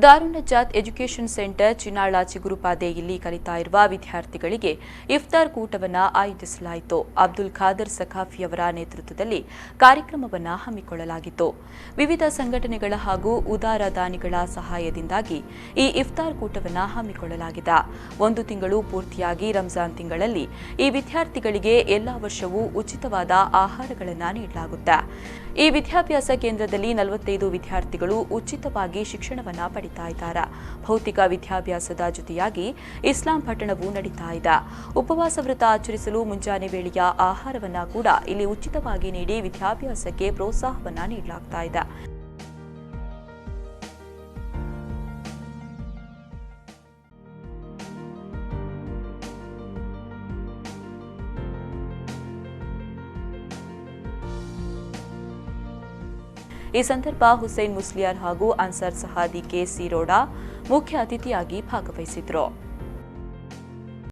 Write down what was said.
ದಾರುಣಜಾತ್ education centre ಚಿನಾಳ ಚಿಗುರುಪಾದೆ ಇಲ್ಲಿ ಕಲಿತಾ ಇರುವ ವಿದ್ಯಾರ್ಥಿಗಳಿಗೆ ಇಫ್ತಾರ್ ಕೂಟವನ್ನು ಆಯೋಜಿಸಲಾಯಿತು. ಅಬ್ದುಲ್ ಖಾದರ್ ಸಖಾಫಿಯವರ ನೇತೃತ್ವದಲ್ಲಿ ಕಾರ್ಯಕ್ರಮವನ್ನು ಹಮ್ಮಿಕೊಳ್ಳಲಾಗಿತ್ತು. ವಿವಿಧ ಸಂಘಟನೆಗಳ ಹಾಗೂ ಉದಾರ ದಾನಿಗಳ ಸಹಾಯದಿಂದಾಗಿ ಈ ಇಫ್ತಾರ್ ಕೂಟವನ್ನು ಹಮ್ಮಿಕೊಳ್ಳಲಾಗಿದೆ. 1 ತಿಂಗಳು ಪೂರ್ತಿಯಾಗಿ ರಂಜಾನ್ ತಿಂಗಳಲ್ಲಿ ಈ ವಿದ್ಯಾರ್ಥಿಗಳಿಗೆ ಎಲ್ಲಾ ವರ್ಷವೂ ಉಚಿತವಾದ ಆಹಾರಗಳನ್ನು ನೀಡಲಾಗುತ್ತೆ. ಈ ವಿದ್ಯಾಭ್ಯಾಸ ಕೇಂದ್ರದಲ್ಲಿ 45 ವಿದ್ಯಾರ್ಥಿಗಳು ಉಚಿತವಾಗಿ ಶಿಕ್ಷಣವನ್ನು ಪಡಿತಾ ಇದ್ದಾರೆ. ಭೌತಿಕ ವಿದ್ಯಾಭ್ಯಾಸದ ಜೊತೆಯಾಗಿ ಇಸ್ಲಾಂ ಪಠಣವೂ ನಡೀತಾ ಇದೆ. ಉಪವಾಸ ವ್ರತ ಆಚರಿಸಲು ಮುಂಜಾನೆ ವೇಳೆಯ ಆಹಾರವನ್ನು ಕೂಡ ಇಲ್ಲಿ ಉಚಿತವಾಗಿ ನೀಡಿ ವಿದ್ಯಾಭ್ಯಾಸಕ್ಕೆ ಪ್ರೋತ್ಸಾಹವನ್ನು ನೀಡಲಾಗ್ತಾ ಇದೆ. ಈ ಸಂದರ್ಭ ಹುಸೇನ್ ಮುಸ್ಲಿಯಾರ್ ಹಾಗೂ ಅನ್ಸರ್ ಸಹಾದಿ ಕೆ ಸಿರೋಡಾ ಮುಖ್ಯ ಅತಿಥಿಯಾಗಿ ಭಾಗವಹಿಸಿದ್ರು.